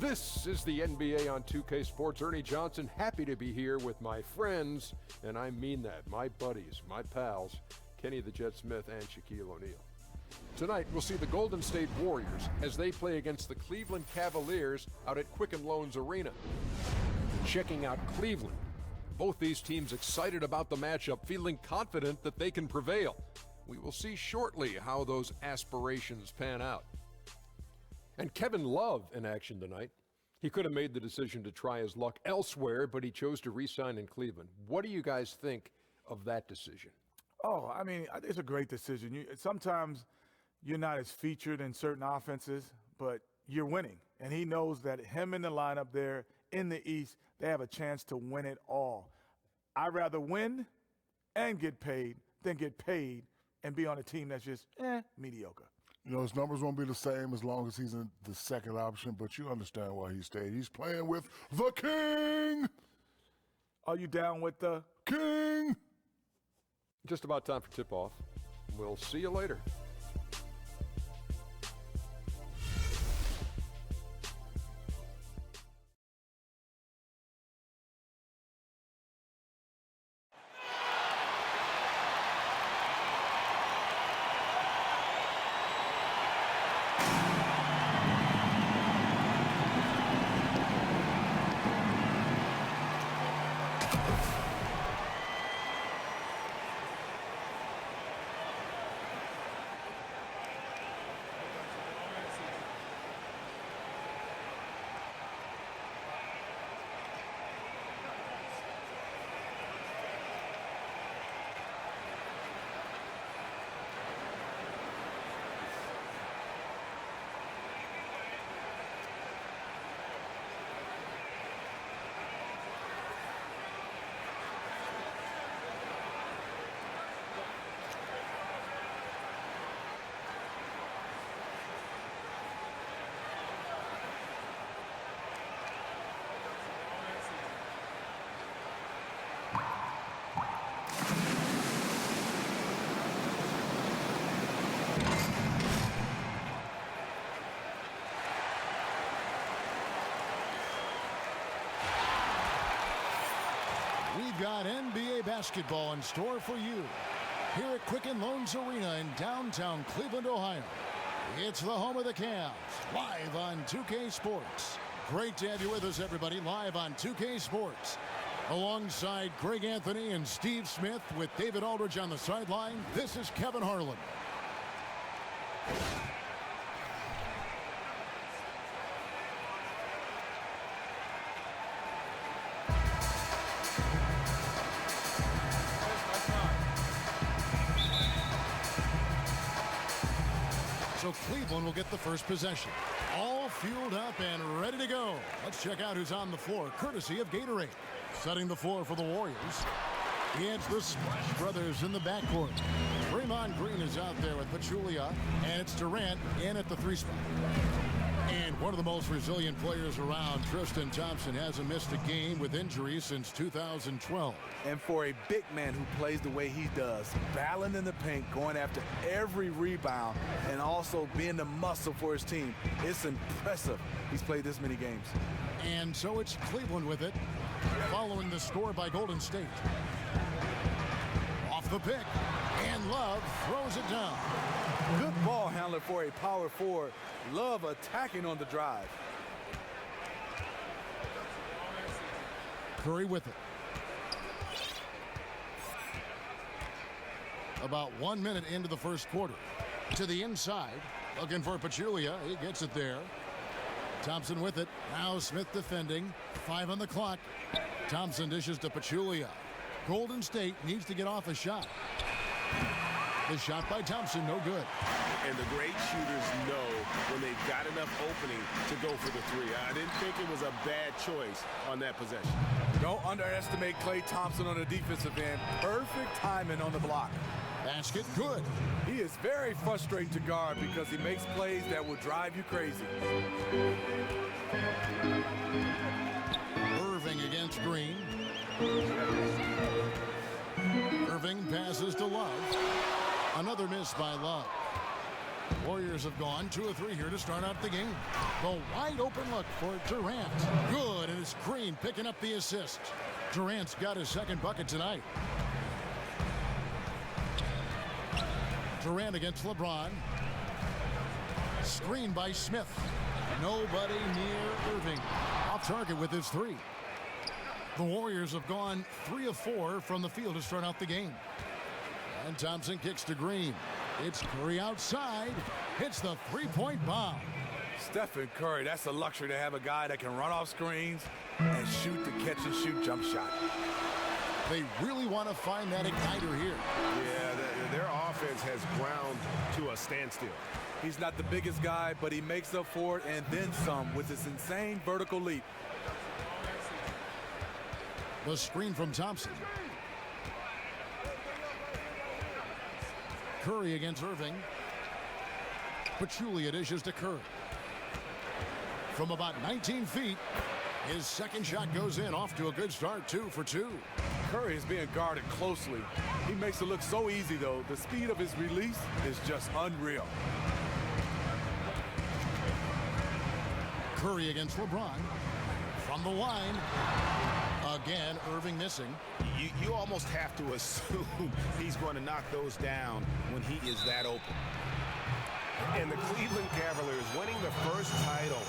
This is the NBA on 2K Sports. Ernie Johnson, happy to be here with my friends, and I mean that, my buddies, my pals, Kenny the Jet Smith and Shaquille O'Neal. Tonight, we'll see the Golden State Warriors as they play against the Cleveland Cavaliers out at Quicken Loans Arena. Checking out Cleveland. Both these teams excited about the matchup, feeling confident that they can prevail. We will see shortly how those aspirations pan out. And Kevin Love in action tonight. He could have made the decision to try his luck elsewhere, but he chose to re-sign in Cleveland. What do you guys think of that decision? Oh, I mean, it's a great decision. Sometimes you're not as featured in certain offenses, but you're winning. And he knows that him in the lineup there in the East, they have a chance to win it all. I'd rather win and get paid than get paid and be on a team that's just mediocre. You know, his numbers won't be the same as long as he's in the second option, but you understand why he stayed. He's playing with the King. Are you down with the King? Just about time for tip-off. We'll see you later. Got NBA basketball in store for you here at Quicken Loans Arena in downtown Cleveland, Ohio. It's the home of the Cavs, live on 2K Sports. Great to have you with us, everybody, live on 2K Sports. Alongside Greg Anthony and Steve Smith with David Aldridge on the sideline, this is Kevin Harlan. So Cleveland will get the first possession. All fueled up and ready to go. Let's check out who's on the floor, courtesy of Gatorade. Setting the floor for the Warriors. It's the Splash Brothers in the backcourt. Draymond Green is out there with Pachulia, and it's Durant in at the 3 spot. And one of the most resilient players around, Tristan Thompson, hasn't missed a game with injuries since 2012. And for a big man who plays the way he does, battling in the paint, going after every rebound, and also being the muscle for his team, it's impressive he's played this many games. And so it's Cleveland with it, following the score by Golden State. Off the pick, and Love throws it down. Good ball handler for a power forward. Love attacking on the drive. Curry with it. About 1 minute into the first quarter. To the inside, looking for Pachulia. He gets it there. Thompson with it. Now Smith defending. 5 on the clock. Thompson dishes to Pachulia. Golden State needs to get off a shot. The shot by Thompson, no good. And the great shooters know when they've got enough opening to go for the 3. I didn't think it was a bad choice on that possession. Don't underestimate Klay Thompson on the defensive end. Perfect timing on the block. Basket, good. He is very frustrating to guard because he makes plays that will drive you crazy. Irving against Green. Irving passes to Love. Another miss by Love. Warriors have gone 2 of 3 here to start out the game. The wide open look for Durant. Good, and it's Green picking up the assist. Durant's got his second bucket tonight. Durant against LeBron. Screen by Smith. Nobody near Irving. Off target with his 3. The Warriors have gone 3 of 4 from the field to start out the game. And Thompson kicks to Green. It's Curry outside. Hits the three-point bomb. Stephen Curry, that's a luxury to have a guy that can run off screens and shoot the catch-and-shoot jump shot. They really want to find that igniter here. Yeah, their offense has ground to a standstill. He's not the biggest guy, but he makes up for it and then some with this insane vertical leap. The screen from Thompson. Curry against Irving. Pachulia dishes to Curry. From about 19 feet, his second shot goes in, off to a good start, 2 for 2. Curry is being guarded closely. He makes it look so easy, though. The speed of his release is just unreal. Curry against LeBron. From the line. Again, Irving missing. You almost have to assume he's going to knock those down when he is that open. And the Cleveland Cavaliers winning the first title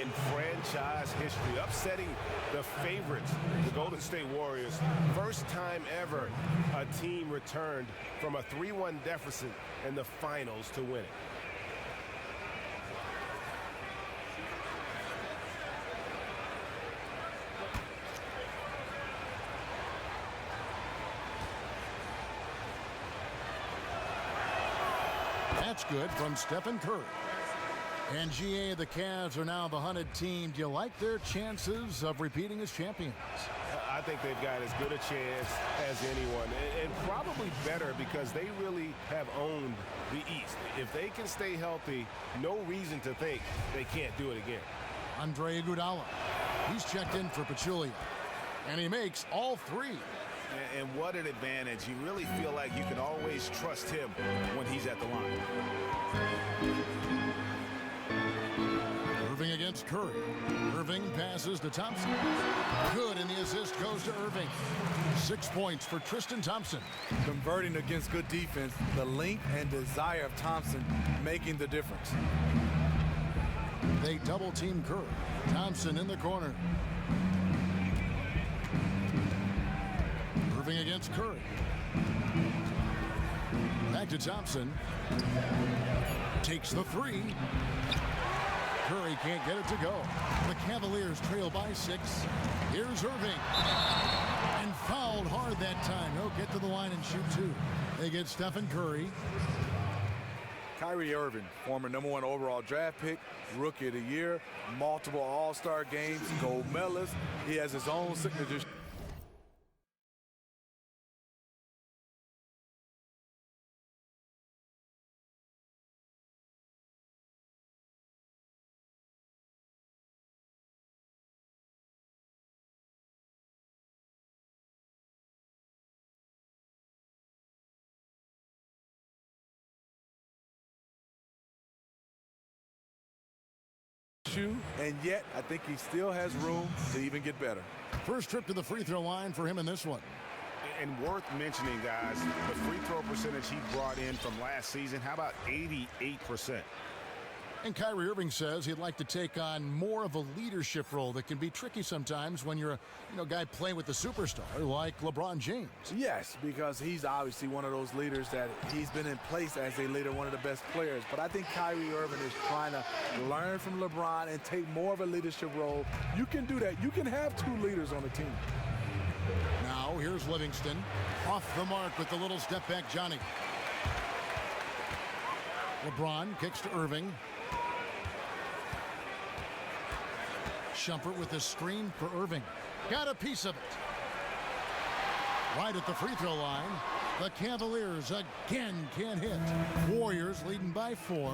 in franchise history, upsetting the favorites, the Golden State Warriors. First time ever a team returned from a 3-1 deficit in the finals to win it. That's good from Stephen Curry. And GA, the Cavs are now the hunted team. Do you like their chances of repeating as champions? I think they've got as good a chance as anyone, and probably better because they really have owned the East. If they can stay healthy, no reason to think they can't do it again. Andre Iguodala. He's checked in for Pachulia. And he makes all 3. And what an advantage. You really feel like you can always trust him when he's at the line. Irving against Curry. Irving passes to Thompson. Good, and the assist goes to Irving. 6 points for Tristan Thompson. Converting against good defense, the length and desire of Thompson making the difference. They double-team Curry. Thompson in the corner. Irving against Curry. Back to Thompson. Takes the 3. Curry can't get it to go. The Cavaliers trail by 6. Here's Irving. And fouled hard that time. He'll get to the line and shoot 2. They get Stephen Curry. Kyrie Irving, former #1 overall draft pick, rookie of the year, multiple all-star games, gold medalist. He has his own signature. And yet, I think he still has room to even get better. First trip to the free throw line for him in this one. And worth mentioning, guys, the free throw percentage he brought in from last season, how about 88%? And Kyrie Irving says he'd like to take on more of a leadership role that can be tricky sometimes when you're a guy playing with the superstar like LeBron James. Yes, because he's obviously one of those leaders that he's been in place as a leader, one of the best players. But I think Kyrie Irving is trying to learn from LeBron and take more of a leadership role. You can do that. You can have 2 leaders on the team. Now here's Livingston. Off the mark with the little step back Johnny. LeBron kicks to Irving. Shumpert with the screen for Irving. Got a piece of it. Right at the free throw line. The Cavaliers again can't hit. Warriors leading by 4.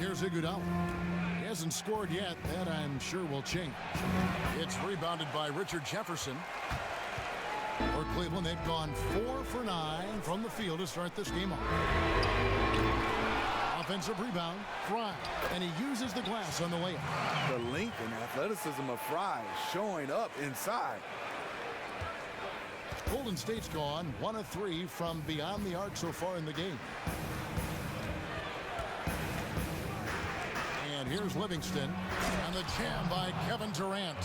Here's Iguodala. He hasn't scored yet. That I'm sure will change. It's rebounded by Richard Jefferson. For Cleveland, they've gone 4 for 9 from the field to start this game off. Offensive rebound, Fry, and he uses the glass on the layup. The length and athleticism of Fry showing up inside. Golden State's gone 1 of 3 from beyond the arc so far in the game. And here's Livingston, and the jam by Kevin Durant.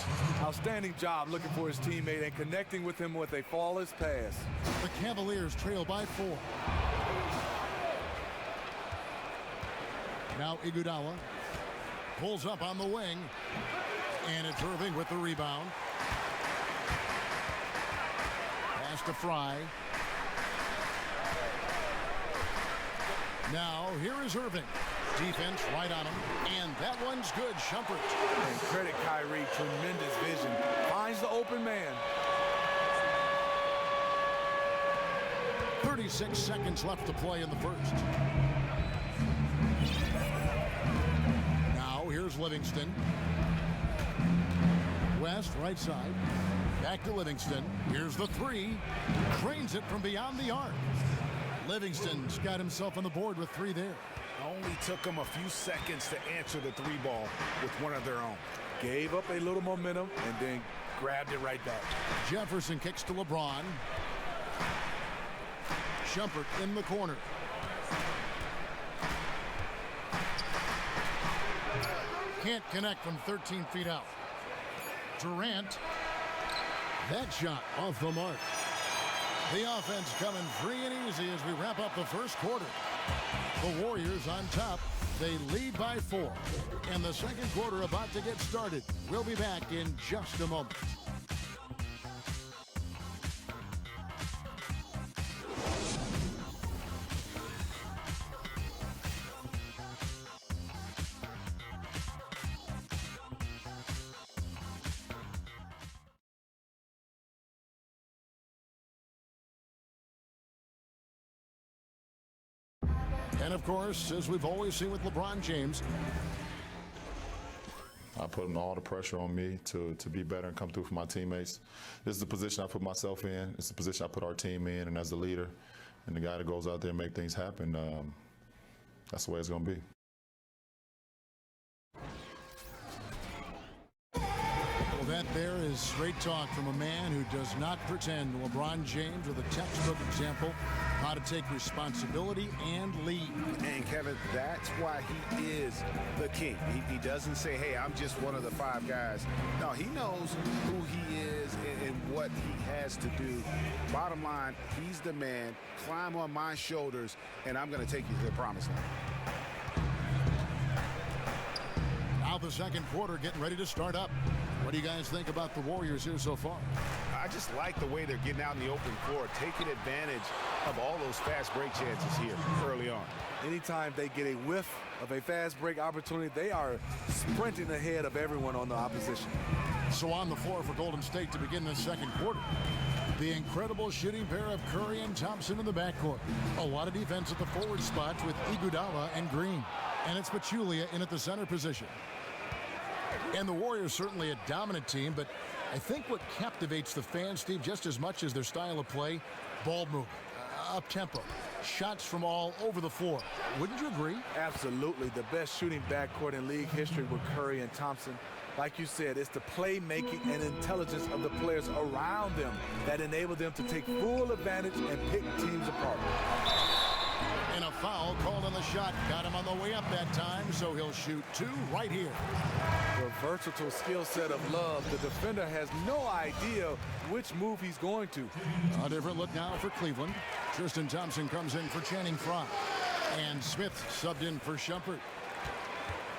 Outstanding job looking for his teammate and connecting with him with a flawless pass. The Cavaliers trail by 4. Now Iguodala pulls up on the wing, and it's Irving with the rebound. Pass to Fry. Now here is Irving. Defense right on him, and that one's good. Shumpert. And credit Kyrie, tremendous vision. Finds the open man. 36 seconds left to play in the first. Now here's Livingston. West right side. Back to Livingston. Here's the 3. Drains it from beyond the arc. Livingston's got himself on the board with 3 there. Only took them a few seconds to answer the 3 ball with one of their own. Gave up a little momentum and then grabbed it right back. Jefferson kicks to LeBron. Shumpert in the corner. Can't connect from 13 feet out. Durant. That shot off the mark. The offense coming free and easy as we wrap up the first quarter. The Warriors on top. They lead by 4. And the second quarter about to get started. We'll be back in just a moment. And of course, as we've always seen with LeBron James, I put all the pressure on me to be better and come through for my teammates. This is the position I put myself in. It's the position I put our team in. And as the leader and the guy that goes out there and make things happen, that's the way it's going to be. Well, that there is straight talk from a man who does not pretend. LeBron James with a textbook example how to take responsibility and lead. And Kevin, that's why he is the king. He doesn't say, hey, I'm just one of the 5 guys. No, he knows who he is and what he has to do. Bottom line, he's the man. Climb on my shoulders, and I'm going to take you to the promised land. Now the second quarter getting ready to start up. What do you guys think about the Warriors here so far? I just like the way they're getting out in the open floor, taking advantage of all those fast break chances here early on. Anytime they get a whiff of a fast break opportunity, they are sprinting ahead of everyone on the opposition. So on the floor for Golden State to begin this second quarter, the incredible shooting pair of Curry and Thompson in the backcourt. A lot of defense at the forward spots with Iguodala and Green. And it's Pachulia in at the center position. And the Warriors certainly a dominant team, but I think what captivates the fans, Steve, just as much as their style of play, ball movement, up-tempo, shots from all over the floor. Wouldn't you agree? Absolutely. The best shooting backcourt in league history with Curry and Thompson. Like you said, it's the playmaking and intelligence of the players around them that enable them to take full advantage and pick teams apart. And a foul called on the shot. Got him on the way up that time, so he'll shoot 2 right here. The versatile skill set of Love. The defender has no idea which move he's going to. A different look now for Cleveland. Tristan Thompson comes in for Channing Frye. And Smith subbed in for Shumpert.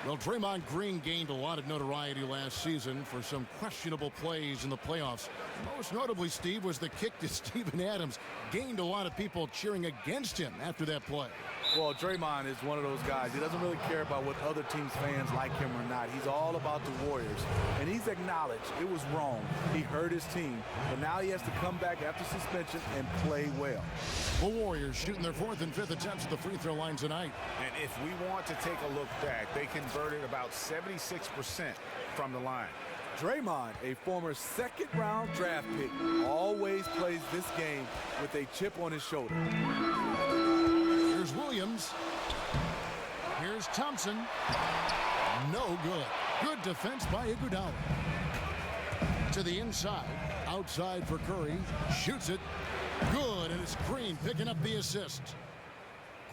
Well, Draymond Green gained a lot of notoriety last season for some questionable plays in the playoffs. Most notably, Steve, was the kick to Steven Adams. Gained a lot of people cheering against him after that play. Well, Draymond is one of those guys. He doesn't really care about what other teams' fans like him or not. He's all about the Warriors. And he's acknowledged it was wrong. He hurt his team. But now he has to come back after suspension and play well. The Warriors shooting their 4th and 5th attempts at the free throw line tonight. And if we want to take a look back, they converted about 76% from the line. Draymond, a former second-round draft pick, always plays this game with a chip on his shoulder. Here's Williams. Here's Thompson. No good. Good defense by Iguodala. To the inside. Outside for Curry. Shoots it. Good, and it's Green picking up the assist.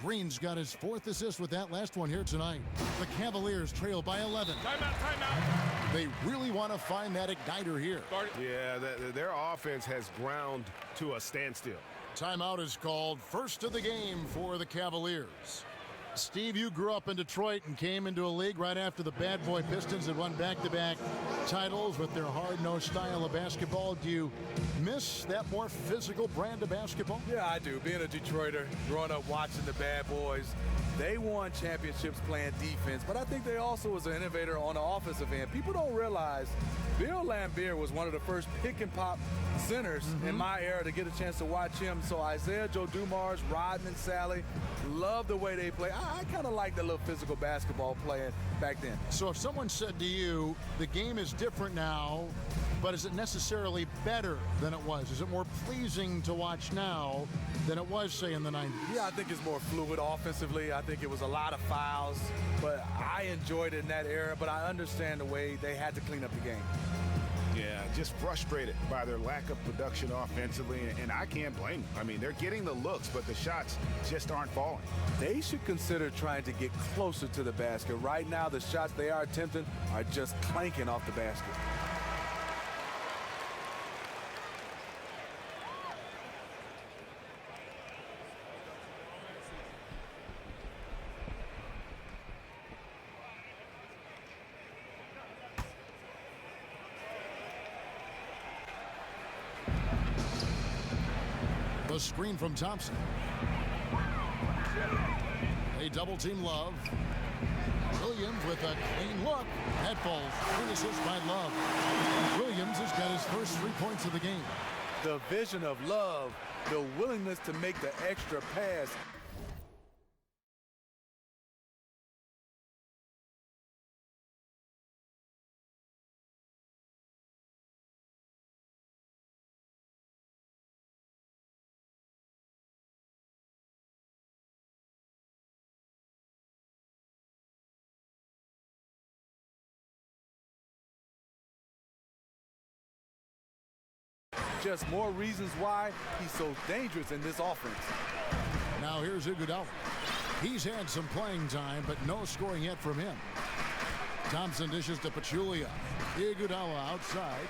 Green's got his 4th assist with that last one here tonight. The Cavaliers trail by 11. Timeout. They really want to find that igniter here. Yeah, their offense has ground to a standstill. Timeout is called. First of the game for the Cavaliers. Steve, you grew up in Detroit and came into a league right after the Bad Boy Pistons had won back-to-back titles with their hard-nosed style of basketball. Do you miss that more physical brand of basketball? Yeah, I do. Being a Detroiter, growing up watching the Bad Boys, they won championships playing defense, but I think they also was an innovator on the offensive end. People don't realize Bill Laimbeer was one of the first pick-and-pop centers in my era to get a chance to watch him. So Isaiah Joe Dumars, Rodman, Sally, love the way they play. I kind of like the little physical basketball playing back then. So if someone said to you, the game is different now, but is it necessarily better than it was? Is it more pleasing to watch now than it was, say, in the 90s? Yeah, I think it's more fluid offensively. I think it was a lot of fouls, but I enjoyed it in that era, but I understand the way they had to clean up the game. Yeah, just frustrated by their lack of production offensively, and I can't blame them. I mean, they're getting the looks, but the shots just aren't falling. They should consider trying to get closer to the basket. Right now, the shots they are attempting are just clanking off the basket. The screen from Thompson. A double-team Love. Williams with a clean look. That falls. Good assist by Love. Williams has got his first 3 points of the game. The vision of Love, the willingness to make the extra pass. Just more reasons why he's so dangerous in this offense. Now here's Iguodala. He's had some playing time, but no scoring yet from him. Thompson dishes to Pachulia. Iguodala outside.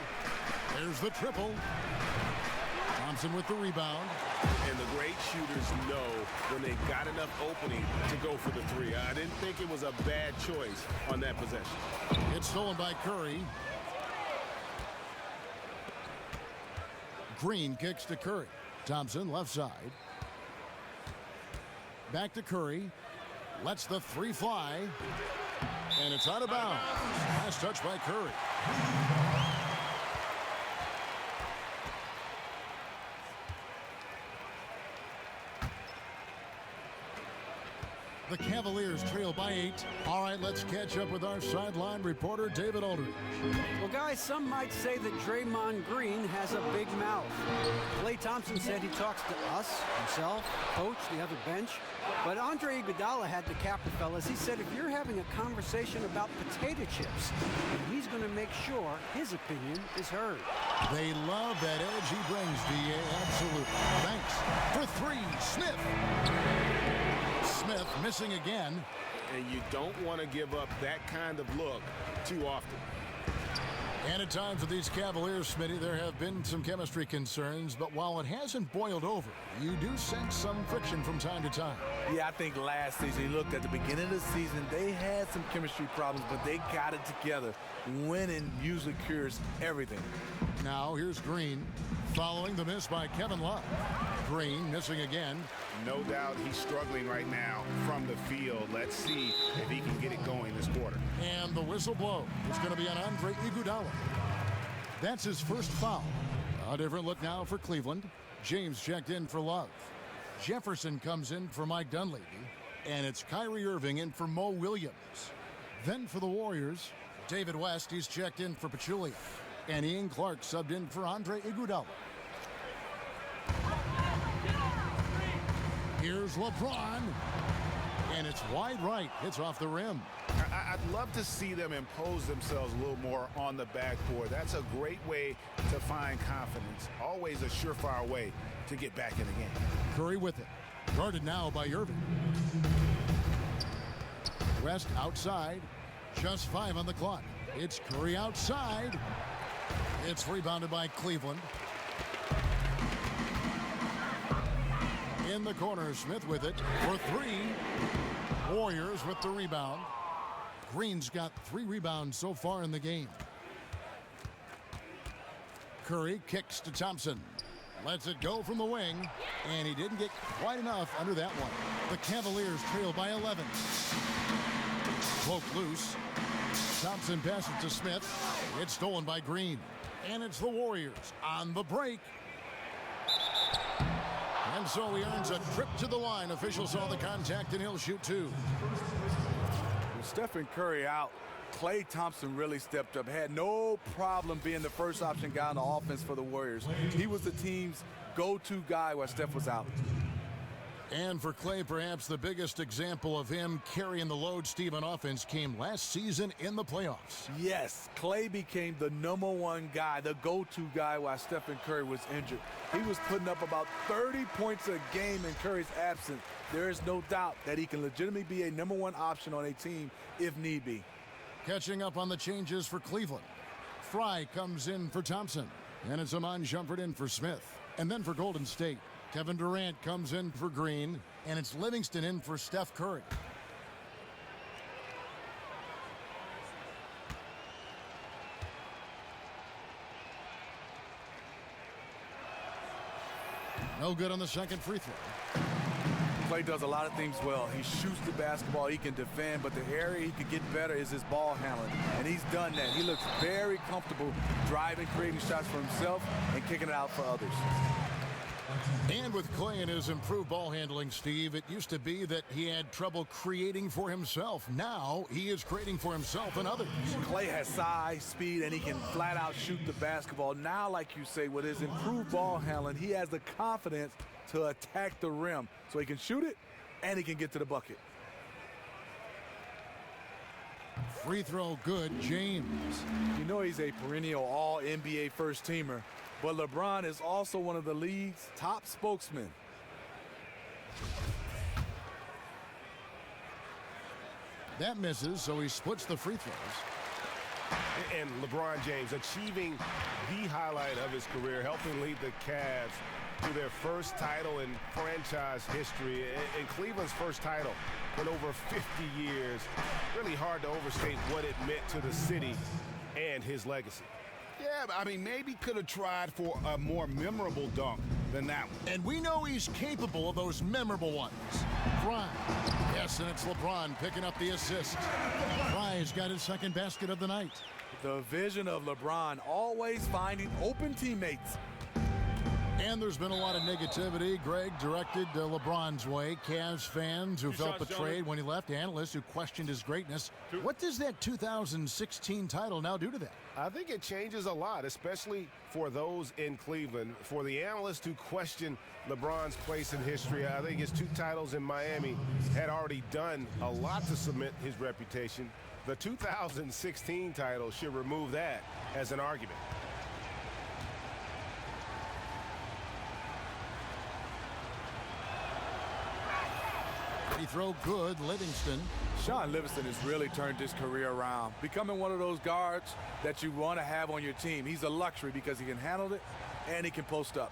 There's the triple. Thompson with the rebound. And the great shooters know when they got enough opening to go for the three. I didn't think it was a bad choice on that possession. It's stolen by Curry. Green kicks to Curry. Thompson left side. Back to Curry. Lets the three fly. And it's out of bounds. Last touch by Curry. The Cavaliers trail by 8. All right, let's catch up with our sideline reporter, David Aldridge. Well, guys, some might say that Draymond Green has a big mouth. Klay Thompson said he talks to us, himself, coach, the other bench. But Andre Iguodala had to cap the fellas. He said if you're having a conversation about potato chips, he's going to make sure his opinion is heard. They love that edge he brings, DA. Absolutely. Thanks. For three, Smith. Smith missing again. And you don't want to give up that kind of look too often. And at times for these Cavaliers, Smitty, there have been some chemistry concerns, but while it hasn't boiled over, you do sense some friction from time to time. Yeah, I think last season, you looked at the beginning of the season, they had some chemistry problems, but they got it together. Winning usually cures everything. Now here's Green, following the miss by Kevin Love. Green missing again. No doubt he's struggling right now from the field. Let's see if he can get it going this quarter. And the whistle blow is going to be on Andre Iguodala. That's his first foul. A different look now for Cleveland. James checked in for Love. Jefferson comes in for Mike Dunleavy. And it's Kyrie Irving in for Mo Williams. Then for the Warriors, David West, he's checked in for Pachulia. And Ian Clark subbed in for Andre Iguodala. Here's LeBron. And it's wide right. Hits off the rim. I'd love to see them impose themselves a little more on the backboard. That's a great way to find confidence. Always a surefire way to get back in the game. Curry with it. Guarded now by Irving. West outside. Just 5 on the clock. It's Curry outside. It's rebounded by Cleveland. In the corner, Smith with it for 3. Warriors with the rebound. Green's got 3 rebounds so far in the game. Curry kicks to Thompson. Lets it go from the wing, and he didn't get quite enough under that one. The Cavaliers trail by 11. Poke loose. Thompson passes to Smith. It's stolen by Green. And it's the Warriors on the break. And so he earns a trip to the line. Officials saw the contact, and he'll shoot 2. With Stephen Curry out, Klay Thompson really stepped up. Had no problem being the first option guy on the offense for the Warriors. He was the team's go-to guy while Steph was out. And for Klay, perhaps the biggest example of him carrying the load, Steve, on offense came last season in the playoffs. Yes, Klay became the #1 guy, the go-to guy while Stephen Curry was injured. He was putting up about 30 points a game in Curry's absence. There is no doubt that he can legitimately be a #1 option on a team if need be. Catching up on the changes for Cleveland. Fry comes in for Thompson. And it's Iman Shumpert in for Smith. And then for Golden State, Kevin Durant comes in for Green. And it's Livingston in for Steph Curry. No good on the second free throw. Klay does a lot of things well. He shoots the basketball, he can defend, but the area he could get better is his ball handling. And he's done that. He looks very comfortable driving, creating shots for himself, and kicking it out for others. And with Klay and his improved ball handling, Steve, it used to be that he had trouble creating for himself. Now he is creating for himself and others. Klay has size, speed, and he can flat out shoot the basketball. Now, like you say, with his improved ball handling, he has the confidence to attack the rim. So he can shoot it, and he can get to the bucket. Free throw good, James. You know he's a perennial all-NBA first-teamer, but LeBron is also one of the league's top spokesmen. That misses, so he splits the free throws. And LeBron James achieving the highlight of his career, helping lead the Cavs to their first title in franchise history, and Cleveland's first title in over 50 years. Really hard to overstate what it meant to the city and his legacy. Yeah, I mean, maybe could have tried for a more memorable dunk than that one. And we know he's capable of those memorable ones. Fry. Yes, and it's LeBron picking up the assist. Fry's got his second basket of the night. The vision of LeBron, always finding open teammates. And there's been a lot of negativity, Greg, directed LeBron's way. Cavs fans who felt betrayed when he left, analysts who questioned his greatness. What does that 2016 title now do to that? I think it changes a lot, especially for those in Cleveland. For the analysts who question LeBron's place in history, I think his 2 titles in Miami had already done a lot to cement his reputation. The 2016 title should remove that as an argument. Free throw good, Livingston. Sean Livingston has really turned his career around, becoming one of those guards that you want to have on your team. He's a luxury because he can handle it and he can post up.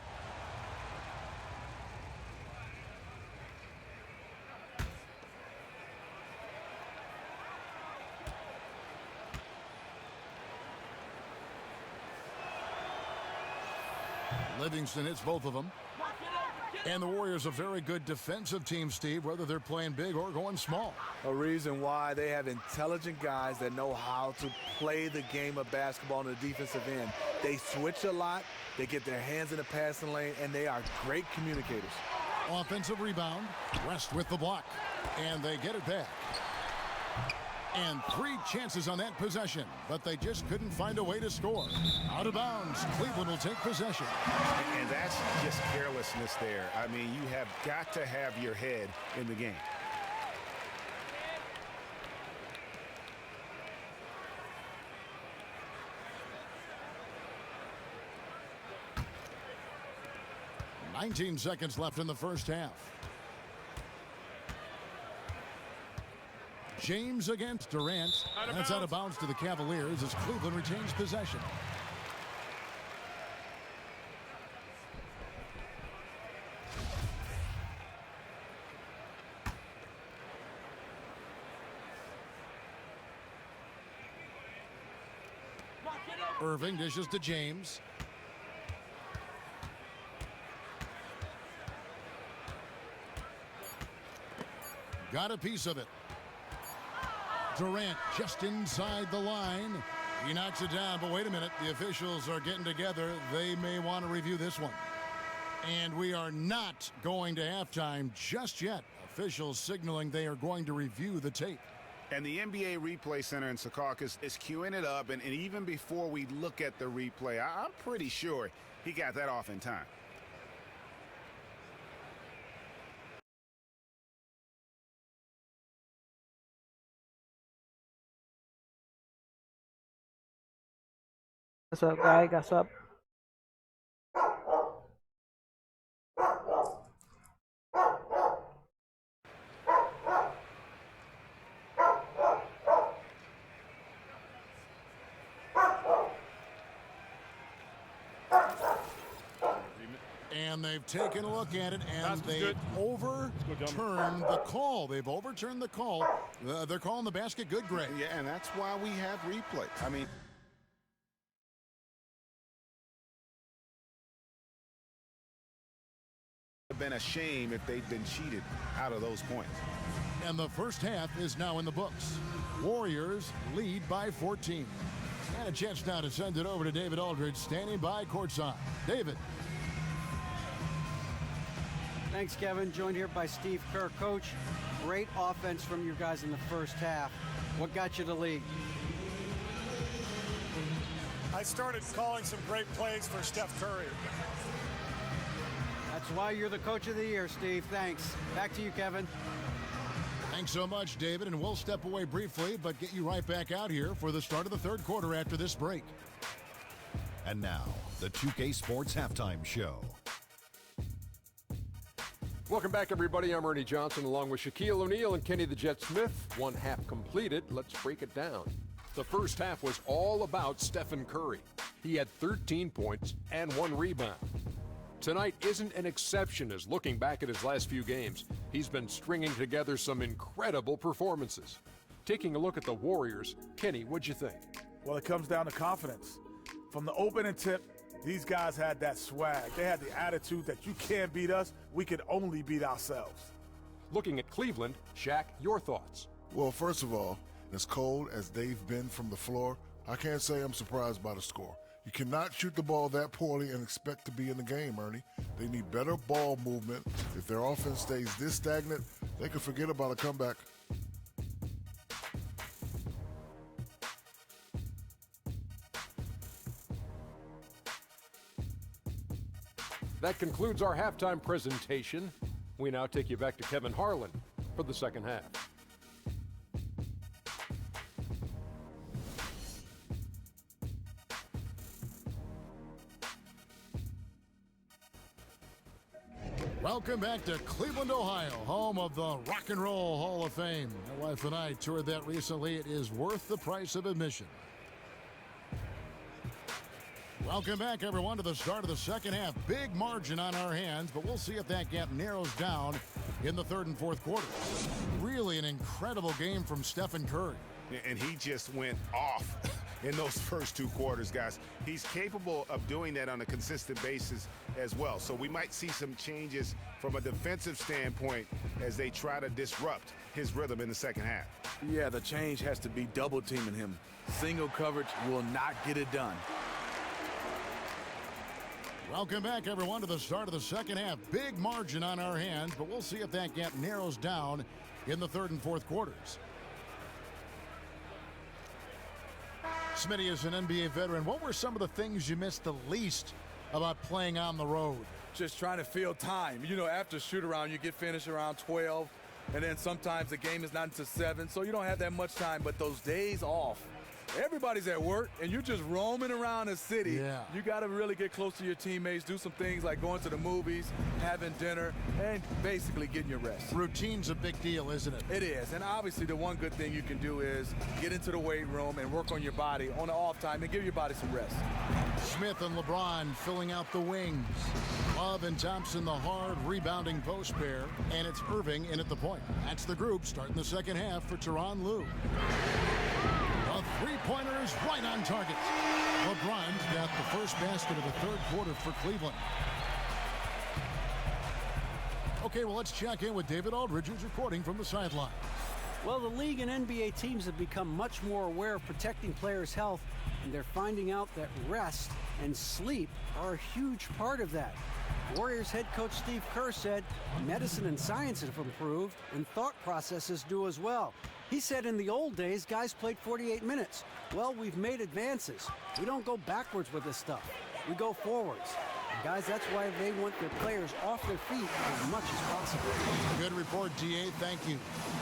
Livingston hits both of them. And the Warriors a very good defensive team, Steve, whether they're playing big or going small. A reason why they have intelligent guys that know how to play the game of basketball on the defensive end. They switch a lot, they get their hands in the passing lane, and they are great communicators. Offensive rebound, West with the block, and they get it back. And 3 chances on that possession, but they just couldn't find a way to score. Out of bounds, Cleveland will take possession. And that's just carelessness there. I mean, you have got to have your head in the game. "19 seconds left in the first half. James against Durant. That's out of bounds to the Cavaliers as Cleveland retains possession. Irving dishes to James. Got a piece of it. Durant just inside the line. He knocks it down, but wait a minute. The officials are getting together. They may want to review this one. And we are not going to halftime just yet. Officials signaling they are going to review the tape. And the NBA Replay Center in Secaucus is queuing it up. And even before we look at the replay, I'm pretty sure he got that off in time. What's up, guy? What's up? And they've taken a look at it, and they've overturned the call. They've overturned the call. They're calling the basket good, Greg. Yeah, and that's why we have replay. I mean, have been a shame if they'd been cheated out of those points. And the first half is now in the books. Warriors lead by 14. And a chance now to send it over to David Aldridge, standing by courtside. David. Thanks, Kevin. Joined here by Steve Kerr. Coach, great offense from your guys in the first half. What got you the lead? I started calling some great plays for Steph Curry. That's why you're the coach of the year, Steve. Thanks. Back to you, Kevin. Thanks so much, David, and we'll step away briefly, but get you right back out here for the start of the third quarter after this break. And now, the 2K Sports Halftime Show. Welcome back, everybody. I'm Ernie Johnson along with Shaquille O'Neal and Kenny the Jet Smith. One half completed. Let's break it down. The first half was all about Stephen Curry. He had 13 points and 1 rebound. Tonight isn't an exception as looking back at his last few games, he's been stringing together some incredible performances. Taking a look at the Warriors, Kenny, what'd you think? Well, it comes down to confidence. From the opening tip, these guys had that swag. They had the attitude that you can't beat us, we can only beat ourselves. Looking at Cleveland, Shaq, your thoughts? Well, first of all, as cold as they've been from the floor, I can't say I'm surprised by the score. You cannot shoot the ball that poorly and expect to be in the game, Ernie. They need better ball movement. If their offense stays this stagnant, they can forget about a comeback. That concludes our halftime presentation. We now take you back to Kevin Harlan for the second half. Welcome back to Cleveland, Ohio, home of the Rock and Roll Hall of Fame. My wife and I toured that recently. It is worth the price of admission. Welcome back, everyone, to the start of the second half. Big margin on our hands, but we'll see if that gap narrows down in the third and fourth quarter. Really an incredible game from Stephen Curry. And he just went off in those first 2 quarters, guys. He's capable of doing that on a consistent basis as well. So we might see some changes from a defensive standpoint as they try to disrupt his rhythm in the second half. Yeah, the change has to be double teaming him. Single coverage will not get it done. Welcome back, everyone, to the start of the second half. Big margin on our hands, but we'll see if that gap narrows down in the third and fourth quarters. Smitty is an NBA veteran. What were some of the things you missed the least about playing on the road? Just trying to fill time. You know, after shoot-around, you get finished around 12, and then sometimes the game is not until 7, so you don't have that much time. But those days off, everybody's at work, and you're just roaming around the city. Yeah. You got to really get close to your teammates, do some things like going to the movies, having dinner, and basically getting your rest. Routine's a big deal, isn't it? It is, and obviously the one good thing you can do is get into the weight room and work on your body on the off time and give your body some rest. Smith and LeBron filling out the wings. Love and Thompson, the hard rebounding post pair, and it's Irving in at the point. That's the group starting the second half for Tyronn Lue. The three-pointer is right on target. LeBron's got the first basket of the third quarter for Cleveland. Okay, well, let's check in with David Aldridge, who's reporting from the sideline. Well, the league and NBA teams have become much more aware of protecting players' health, and they're finding out that rest and sleep are a huge part of that. Warriors head coach Steve Kerr said medicine and science have improved, and thought processes do as well. He said in the old days, guys played 48 minutes. Well, we've made advances. We don't go backwards with this stuff. We go forwards. And guys, that's why they want their players off their feet as much as possible. Good report, DA. Thank you.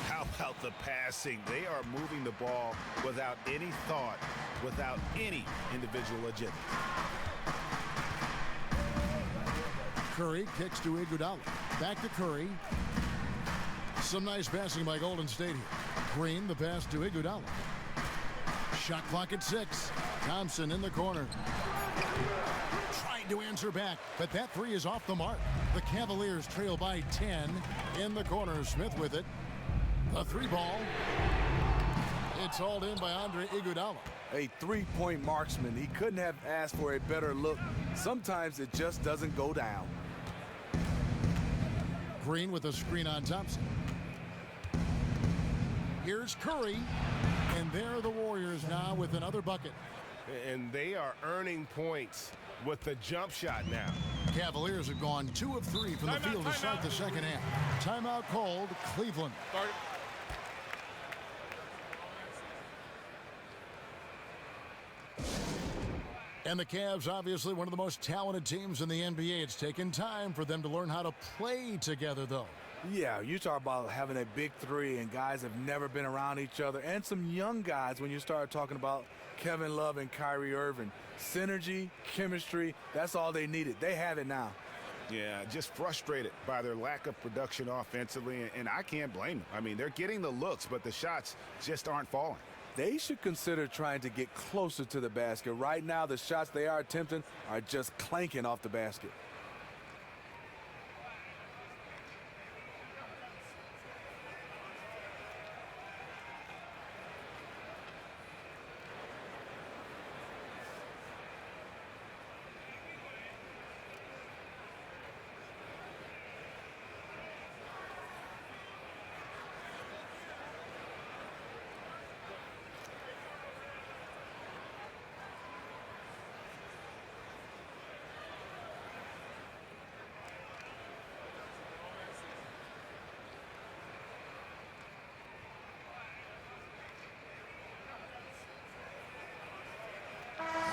How about the passing? They are moving the ball without any thought, without any individual agenda. Curry kicks to Iguodala. Back to Curry. Some nice passing by Golden State here. Green, the pass to Iguodala. Shot clock at 6. Thompson in the corner. Trying to answer back, but that three is off the mark. The Cavaliers trail by 10. In the corner, Smith with it. A three ball. It's hauled in by Andre Iguodala. A three-point marksman. He couldn't have asked for a better look. Sometimes it just doesn't go down. Green with a screen on Thompson. Here's Curry, and there are the Warriors now with another bucket. And they are earning points with the jump shot now. Cavaliers have gone 2 of 3 from the field to start the second half. Timeout called, Cleveland. And the Cavs, obviously one of the most talented teams in the NBA. It's taken time for them to learn how to play together, though. Yeah, you talk about having a big three and guys have never been around each other, and some young guys when you start talking about Kevin Love and Kyrie Irving. Synergy, chemistry, that's all they needed. They have it now. Yeah, just frustrated by their lack of production offensively, and I can't blame them. I mean, they're getting the looks, but the shots just aren't falling. They should consider trying to get closer to the basket. Right now, the shots they are attempting are just clanking off the basket.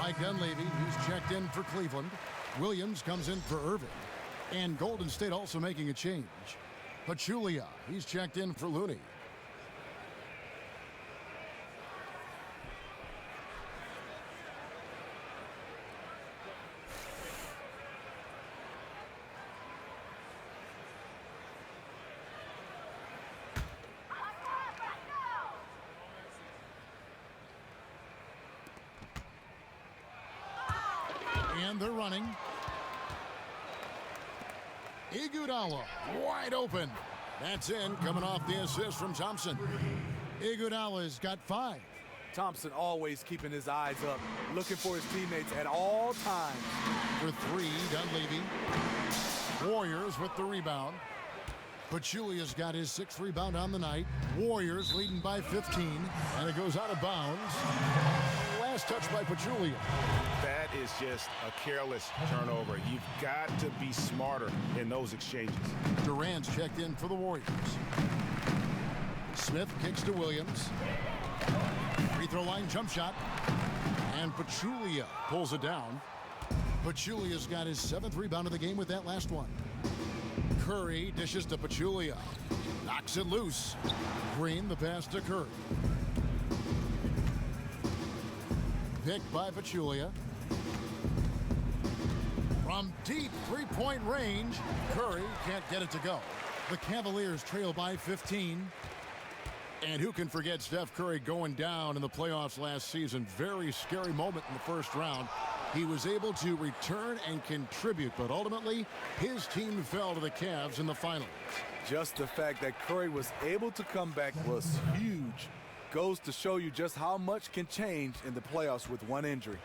Mike Dunleavy, who's checked in for Cleveland. Williams comes in for Irving. And Golden State also making a change. Pachulia, he's checked in for Looney. And they're running. Iguodala wide open. That's in, coming off the assist from Thompson. Iguodala's got 5. Thompson always keeping his eyes up, looking for his teammates at all times. For 3, Dunleavy. Warriors with the rebound. Pachulia's got his 6th rebound on the night. Warriors leading by 15, and it goes out of bounds. Last touch by Pachulia. That is just a careless turnover. You've got to be smarter in those exchanges. Durant's checked in for the Warriors. Smith kicks to Williams. Free throw line jump shot. And Pachulia pulls it down. Pachulia's got his 7th rebound of the game with that last one. Curry dishes to Pachulia. Knocks it loose. Green the pass to Curry. Picked by Pachulia. From deep three-point range, Curry can't get it to go. The Cavaliers trail by 15. And who can forget Steph Curry going down in the playoffs last season? Very scary moment in the first round. He was able to return and contribute, but ultimately his team fell to the Cavs in the finals. Just the fact that Curry was able to come back was huge. Goes to show you just how much can change in the playoffs with one injury.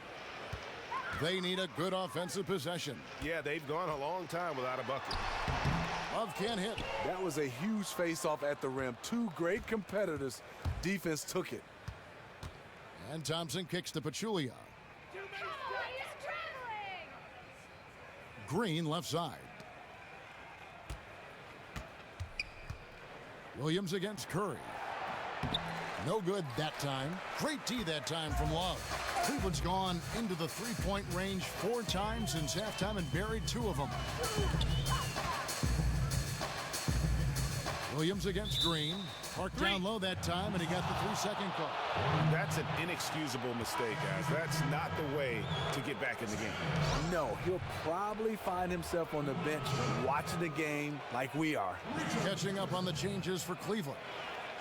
They need a good offensive possession. Yeah, they've gone a long time without a bucket. Love can't hit. That was a huge face-off at the rim. Two great competitors. Defense took it. And Thompson kicks to Pachulia. Green left side. Williams against Curry. No good that time. Great D that time from Love. Cleveland's gone into the three-point range 4 times since halftime and buried 2 of them. Williams against Green. Parked down low that time, and he got the 3-second call. That's an inexcusable mistake, guys. That's not the way to get back in the game. No, he'll probably find himself on the bench watching the game like we are. Catching up on the changes for Cleveland.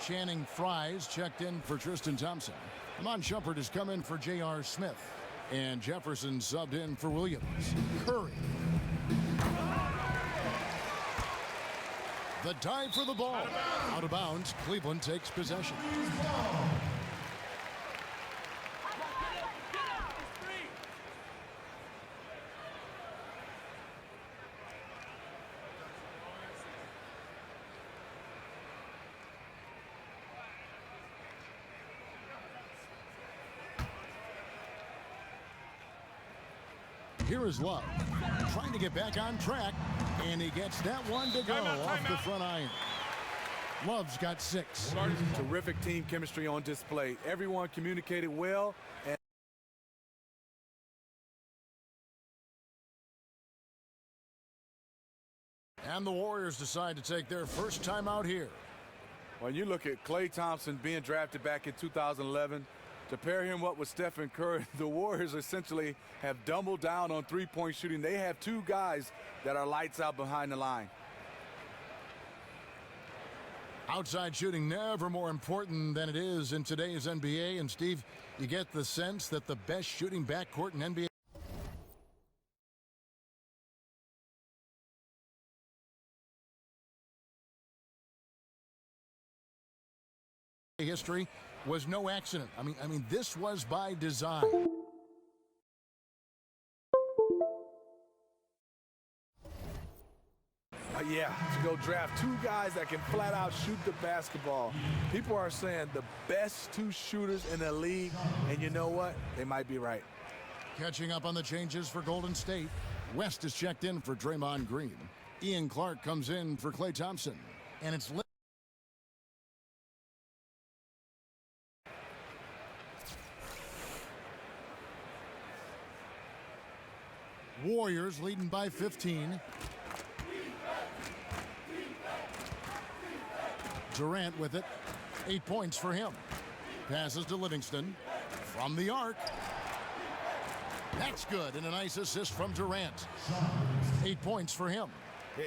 Channing Fries checked in for Tristan Thompson. Amon Shumpert has come in for J.R. Smith. And Jefferson subbed in for Williams. Curry. The dive for the ball. Out of bounds. Cleveland takes possession. Here is Love, trying to get back on track, and he gets that one to go off the front iron. Love's got 6. Terrific team chemistry on display. Everyone communicated well. And the Warriors decide to take their first time out here. When you look at Klay Thompson being drafted back in 2011, to pair him up with Stephen Curry, the Warriors essentially have doubled down on three-point shooting. They have 2 guys that are lights out behind the line. Outside shooting never more important than it is in today's NBA. And Steve, you get the sense that the best shooting backcourt in NBA history was no accident. I mean, this was by design. Yeah, to go draft 2 guys that can flat out shoot the basketball. People are saying the best 2 shooters in the league, and you know what? They might be right. Catching up on the changes for Golden State. West is checked in for Draymond Green. Ian Clark comes in for Klay Thompson. And it's Warriors leading by 15. Durant with it. 8 points for him. Passes to Livingston. From the arc. That's good, and a nice assist from Durant. 8 points for him.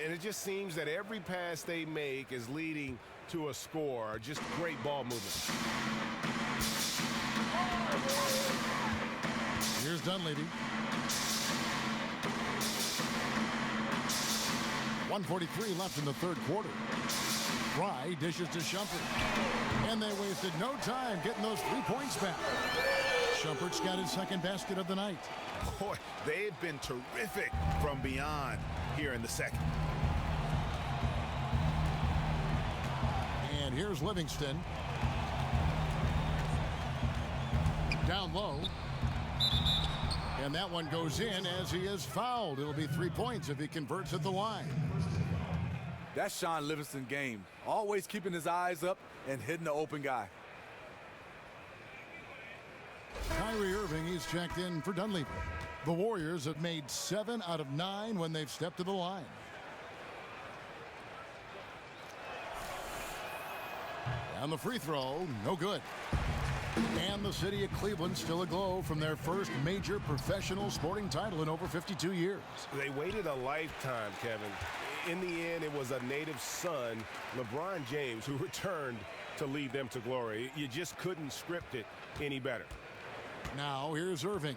And it just seems that every pass they make is leading to a score. Just great ball movement. Here's Dunleavy. 1:43 left in the third quarter. Fry dishes to Shumpert. And they wasted no time getting those 3 points back. Shumpert's got his second basket of the night. Boy, they've been terrific from beyond here in the second. And here's Livingston. Down low. And that one goes in as he is fouled. It'll be 3 points if he converts at the line. That's Sean Livingston's game. Always keeping his eyes up and hitting the open guy. Kyrie Irving, he's checked in for Dunleavy. The Warriors have made 7 out of 9 when they've stepped to the line. And the free throw, no good. And the city of Cleveland still aglow from their first major professional sporting title in over 52 years. They waited a lifetime, Kevin. In the end, it was a native son, LeBron James, who returned to lead them to glory. You just couldn't script it any better. Now here's Irving.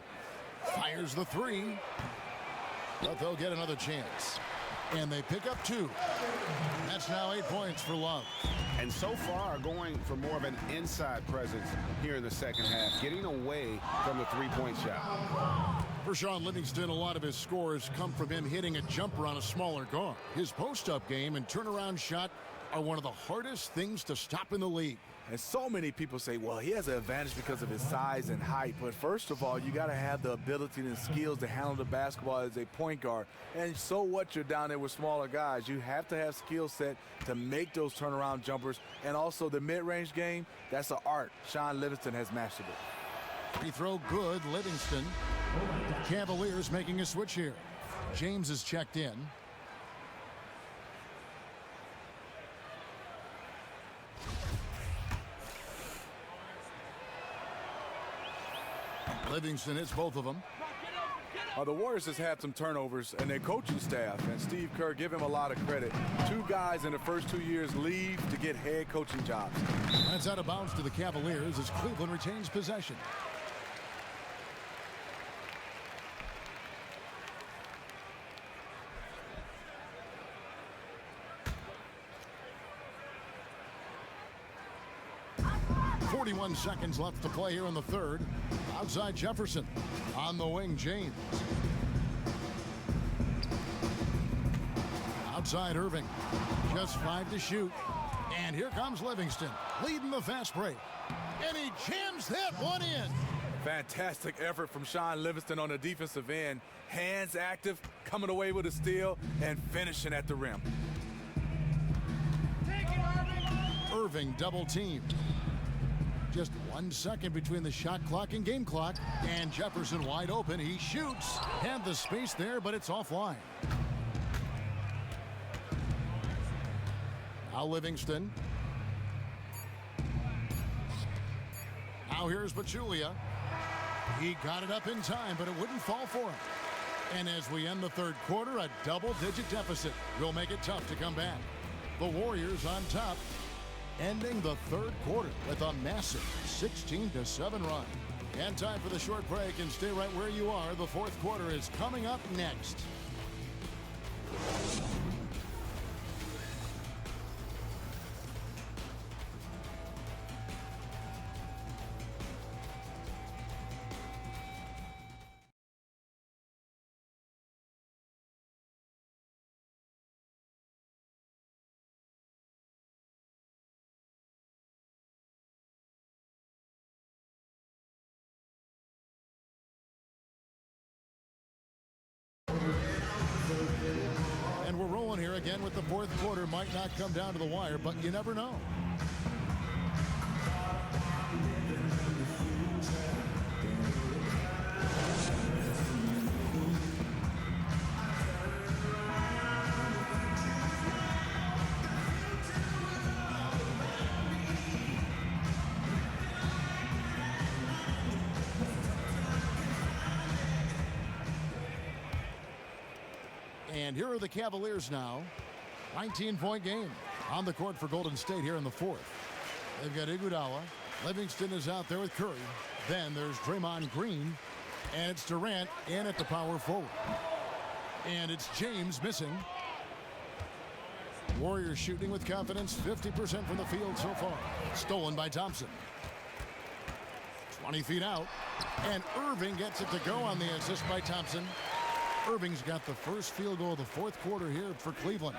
Fires the three. But they'll get another chance. And they pick up 2. That's now 8 points for Love. And so far, going for more of an inside presence here in the second half, getting away from the three-point shot. For Sean Livingston, a lot of his scores come from him hitting a jumper on a smaller guard. His post-up game and turnaround shot are one of the hardest things to stop in the league. And so many people say, well, he has an advantage because of his size and height. But first of all, you got to have the ability and skills to handle the basketball as a point guard. And so what, you're down there with smaller guys. You have to have skill set to make those turnaround jumpers. And also the mid-range game, that's an art. Sean Livingston has mastered it. Free throw good, Livingston. Cavaliers making a switch here. James is checked in. Livingston hits both of them. The Warriors has had some turnovers, and their coaching staff and Steve Kerr give him a lot of credit. 2 guys in the first 2 years leave to get head coaching jobs. That's out of bounds to the Cavaliers as Cleveland retains possession. .41 seconds left to play here in the third. Outside Jefferson. On the wing, James. Outside Irving. Just 5 to shoot. And here comes Livingston, leading the fast break. And he jams that one in. Fantastic effort from Sean Livingston on the defensive end. Hands active, coming away with a steal, and finishing at the rim. Irving double teamed. Just 1 second between the shot clock and game clock. And Jefferson wide open. He shoots. Had the space there, but it's offline. Now Livingston. Now here's Pachulia. He got it up in time, but it wouldn't fall for him. And as we end the third quarter, a double-digit deficit will make it tough to come back. The Warriors on top, ending the third quarter with a massive 16-7 run. And time for the short break, and stay right where you are. The fourth quarter is coming up next. And we're rolling here again with the fourth quarter. Might not come down to the wire, but you never know. And here are the Cavaliers now. 19-point game on the court for Golden State here in the fourth. They've got Iguodala. Livingston is out there with Curry. Then there's Draymond Green. And it's Durant in at the power forward. And it's James missing. Warriors shooting with confidence. 50% from the field so far. Stolen by Thompson. 20 feet out. And Irving gets it to go on the assist by Thompson. Irving's got the first field goal of the fourth quarter here for Cleveland.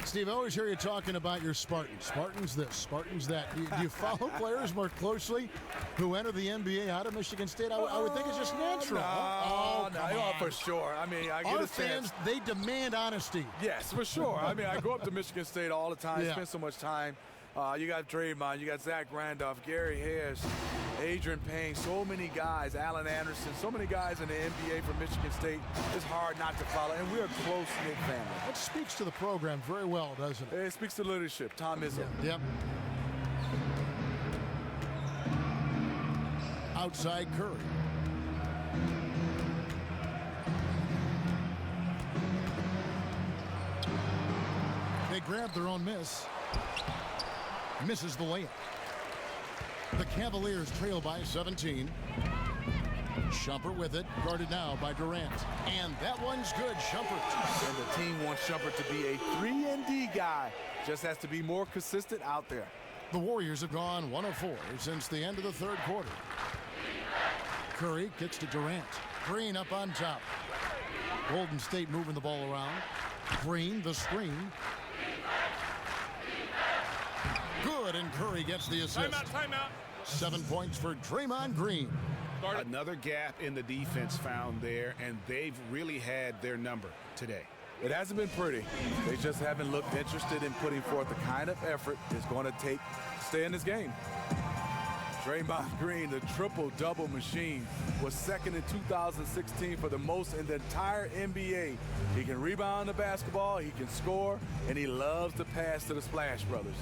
Steve, I always hear you talking about your Spartans. Spartans this, Spartans that. Do you follow players more closely who enter the NBA out of Michigan State? I would think it's just natural. No, for sure. I mean, I get Our a sense. fans, they demand honesty. Yes, for sure. I mean, I go up to Michigan State all the time, spend so much time You got Draymond, you got Zach Randolph, Gary Harris, Adrian Payne, so many guys, Allen Anderson, so many guys in the NBA from Michigan State. It's hard not to follow, and we're a close-knit family. That speaks to the program very well, doesn't it? It speaks to leadership. Tom Izzo. Yep. Outside Curry. They grab their own miss. Misses the layup. The Cavaliers trail by 17. Shumpert with it, guarded now by Durant. And that one's good, Shumpert. And the team wants Shumpert to be a 3-and-D guy. Just has to be more consistent out there. The Warriors have gone 1 of 4 since the end of the third quarter. Curry kicks to Durant. Green up on top. Golden State moving the ball around. Green, the screen. Good, and Curry gets the assist. Timeout. 7 points for Draymond Green. Another gap in the defense found there, and they've really had their number today. It hasn't been pretty. They just haven't looked interested in putting forth the kind of effort it's going to take to stay in this game. Draymond Green, the triple-double machine, was second in 2016 for the most in the entire NBA. He can rebound the basketball, he can score, and he loves to pass to the Splash Brothers.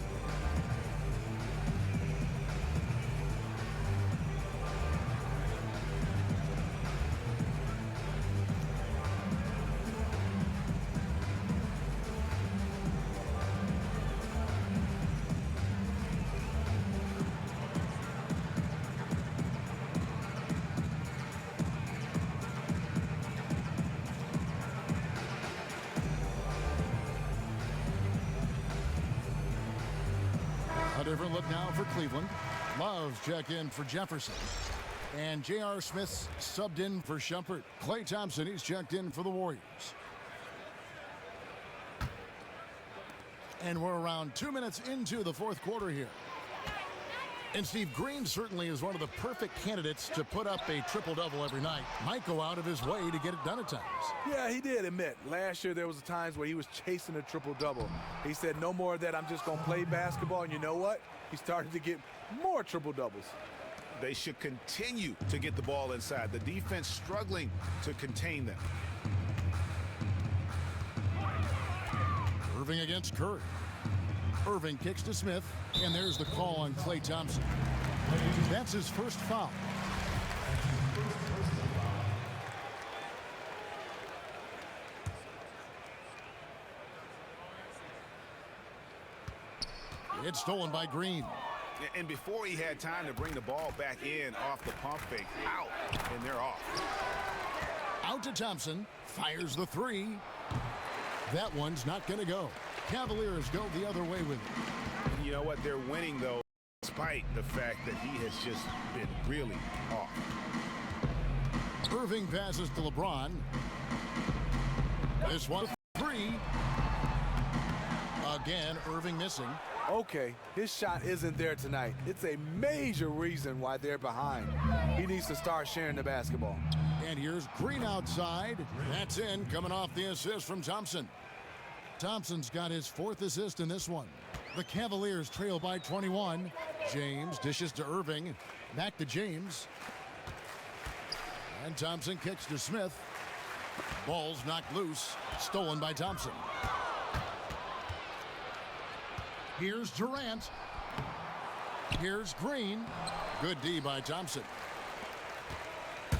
Different look now for Cleveland. Love's check in for Jefferson. And J.R. Smith's subbed in for Shumpert. Klay Thompson, he's checked in for the Warriors. And we're around 2 minutes into the fourth quarter here. And Steve, Green certainly is one of the perfect candidates to put up a triple-double every night. Might go out of his way to get it done at times. Yeah, he did admit. Last year there was times where he was chasing a triple-double. He said, no more of that, I'm just going to play basketball. And you know what? He started to get more triple-doubles. They should continue to get the ball inside. The defense struggling to contain them. Irving against Curry. Irving kicks to Smith, and there's the call on Klay Thompson. That's his first foul. It's stolen by Green. And before he had time to bring the ball back in off the pump fake, out, and they're off. Out to Thompson, fires the three. That one's not going to go. Cavaliers go the other way with it. You know what? They're winning, though, despite the fact that he has just been really off. Irving passes to LeBron. This one, three. Again, Irving missing. Okay, his shot isn't there tonight. It's a major reason why they're behind. He needs to start sharing the basketball. And here's Green outside. That's in, coming off the assist from Thompson. Thompson's got his fourth assist in this one. The Cavaliers trail by 21. James dishes to Irving. Back to James. And Thompson kicks to Smith. Ball's knocked loose. Stolen by Thompson. Here's Durant. Here's Green. Good D by Thompson.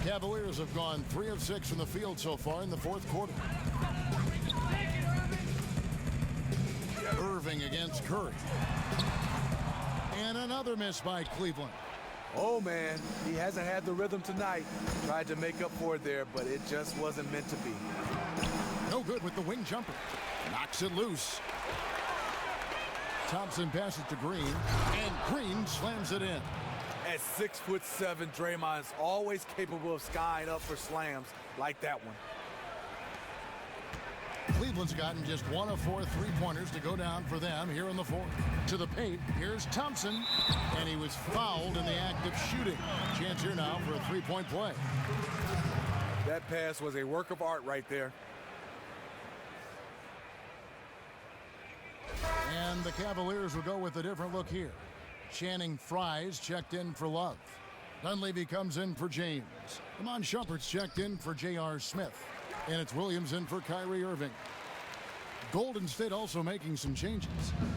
Cavaliers have gone 3 of 6 from the field so far in the fourth quarter. Irving against Curry. And another miss by Cleveland. Oh, man, he hasn't had the rhythm tonight. Tried to make up for it there, but it just wasn't meant to be. No good with the wing jumper. Knocks it loose. Thompson passes to Green, and Green slams it in. At 6'7", Draymond's always capable of skying up for slams like that one. Cleveland's gotten just 1 of 4 three-pointers to go down for them here in the fourth. To the paint, here's Thompson, and he was fouled in the act of shooting. Chance here now for a three-point play. That pass was a work of art right there. And the Cavaliers will go with a different look here. Channing Frye's checked in for Love. Dunleavy comes in for James. Iman Shumpert's checked in for J.R. Smith. And it's Williams in for Kyrie Irving. Golden State also making some changes.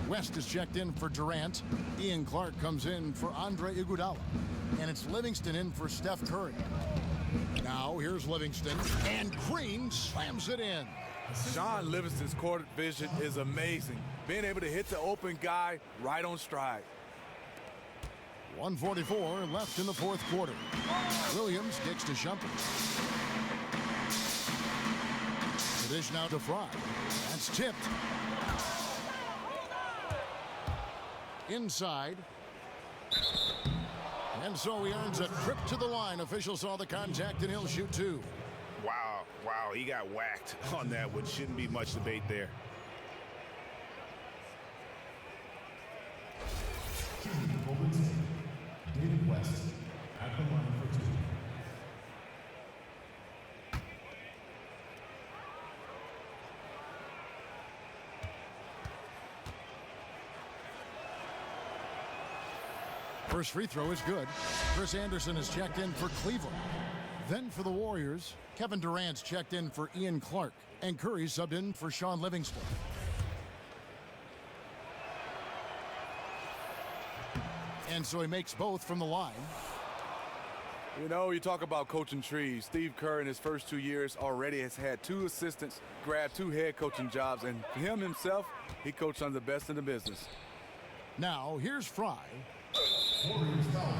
West is checked in for Durant. Ian Clark comes in for Andre Iguodala. And it's Livingston in for Steph Curry. Now here's Livingston. And Green slams it in. Sean Livingston's court vision is amazing. Being able to hit the open guy right on stride. 1:44 left in the fourth quarter. Williams kicks to Shumpert. The dish now to Fry. That's tipped. Inside. And so he earns a trip to the line. Officials saw the contact and he'll shoot two. Wow, he got whacked on that one. Shouldn't be much debate there. David West at the line for two. First free throw is good. Chris Anderson is checked in for Cleveland. Then for the Warriors, Kevin Durant's checked in for Ian Clark. And Curry subbed in for Sean Livingston. And so he makes both from the line. You know, you talk about coaching trees. Steve Kerr in his first 2 years already has had 2 assistants grab 2 head coaching jobs. And for him himself, he coached under the best in the business. Now here's Fry. Warriors foul.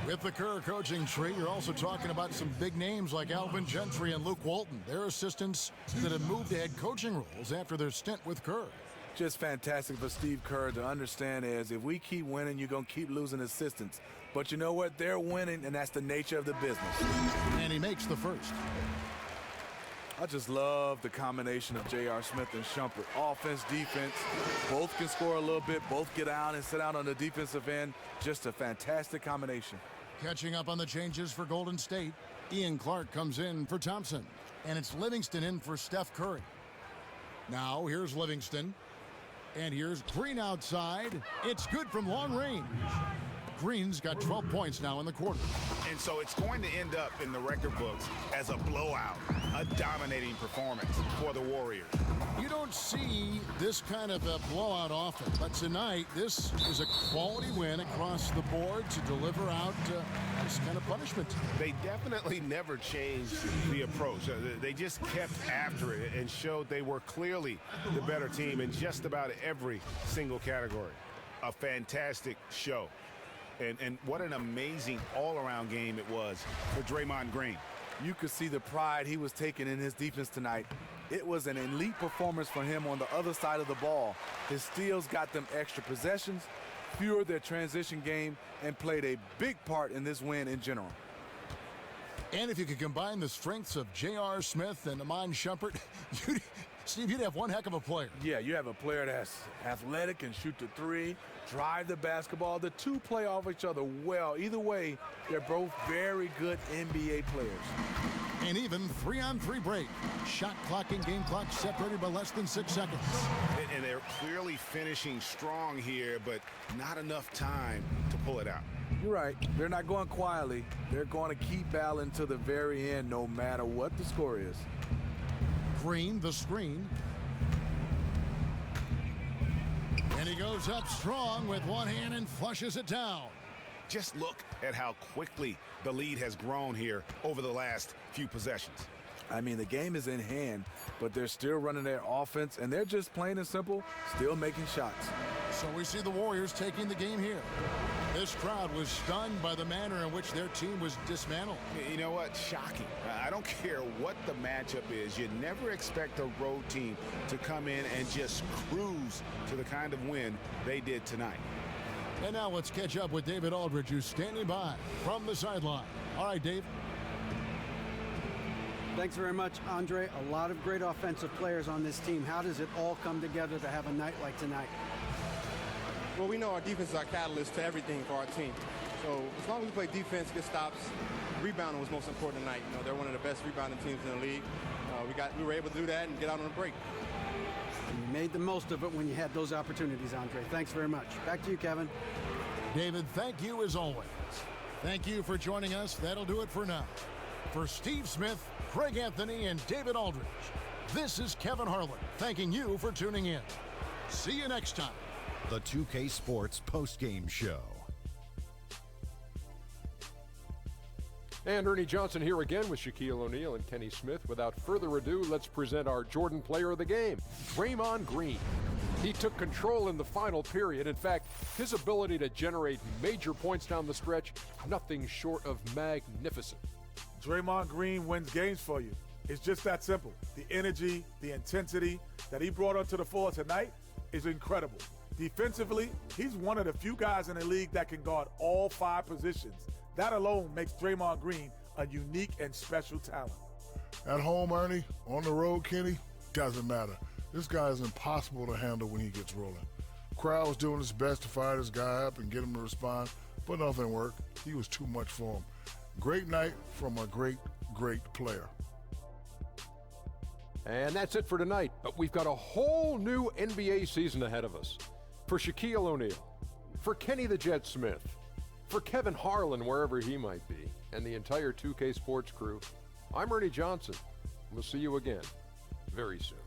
With the Kerr coaching tree, you're also talking about some big names like Alvin Gentry and Luke Walton. They're assistants that have moved to head coaching roles after their stint with Kerr. Just fantastic for Steve Kerr to understand is if we keep winning, you're going to keep losing assistants. But you know what? They're winning, and that's the nature of the business. And he makes the first. I just love the combination of J.R. Smith and Shumpert. Offense, defense, both can score a little bit, both get out and sit out on the defensive end. Just a fantastic combination. Catching up on the changes for Golden State, Ian Clark comes in for Thompson. And it's Livingston in for Steph Curry. Now here's Livingston. And here's Green outside. It's good from long range. Green's got 12 points now in the quarter. And so it's going to end up in the record books as a blowout, a dominating performance for the Warriors. You don't see this kind of a blowout often, but tonight this is a quality win across the board to deliver out this kind of punishment. They definitely never changed the approach. They just kept after it and showed they were clearly the better team in just about every single category. A fantastic show. And what an amazing all-around game it was for Draymond Green. You could see the pride he was taking in his defense tonight. It was an elite performance for him on the other side of the ball. His steals got them extra possessions, fueled their transition game, and played a big part in this win in general. And if you could combine the strengths of J.R. Smith and Iman Shumpert, Steve, you'd have one heck of a player. Yeah, you have a player that's athletic and shoot the three, drive the basketball. The two play off each other well. Either way, they're both very good NBA players. And even 3-on-3 break. Shot clock and game clock separated by less than 6 seconds. And they're clearly finishing strong here, but not enough time to pull it out. You're right. They're not going quietly. They're going to keep battling to the very end, no matter what the score is. Green, the screen. And he goes up strong with one hand and flushes it down. Just look at how quickly the lead has grown here over the last few possessions. I mean, the game is in hand, but they're still running their offense, and they're just plain and simple, still making shots. So we see the Warriors taking the game here. This crowd was stunned by the manner in which their team was dismantled. You know what? Shocking. I don't care what the matchup is. You never expect a road team to come in and just cruise to the kind of win they did tonight. And now let's catch up with David Aldridge, who's standing by from the sideline. All right, Dave. Thanks very much, Andre. A lot of great offensive players on this team. How does it all come together to have a night like tonight? Well, we know our defense is our catalyst to everything for our team. So as long as we play defense, get stops, rebounding was most important tonight. You know, they're one of the best rebounding teams in the league. we were able to do that and get out on a break. And you made the most of it when you had those opportunities, Andre. Thanks very much. Back to you, Kevin. David, thank you as always. Thank you for joining us. That'll do it for now. For Steve Smith, Craig Anthony, and David Aldridge, this is Kevin Harlan thanking you for tuning in. See you next time. The 2K Sports Postgame Show. And Ernie Johnson here again with Shaquille O'Neal and Kenny Smith. Without further ado, let's present our Jordan player of the game, Draymond Green. He took control in the final period. In fact, his ability to generate major points down the stretch, nothing short of magnificent. Draymond Green wins games for you. It's just that simple. The energy, the intensity that he brought onto the floor tonight is incredible. Defensively, he's one of the few guys in the league that can guard all 5 positions. That alone makes Draymond Green a unique and special talent. At home, Ernie, on the road, Kenny, doesn't matter. This guy is impossible to handle when he gets rolling. Crowd was doing his best to fire this guy up and get him to respond, but nothing worked. He was too much for him. Great night from a great, great player. And that's it for tonight, but we've got a whole new NBA season ahead of us. For Shaquille O'Neal, for Kenny the Jet Smith, for Kevin Harlan, wherever he might be, and the entire 2K Sports crew, I'm Ernie Johnson. We'll see you again very soon.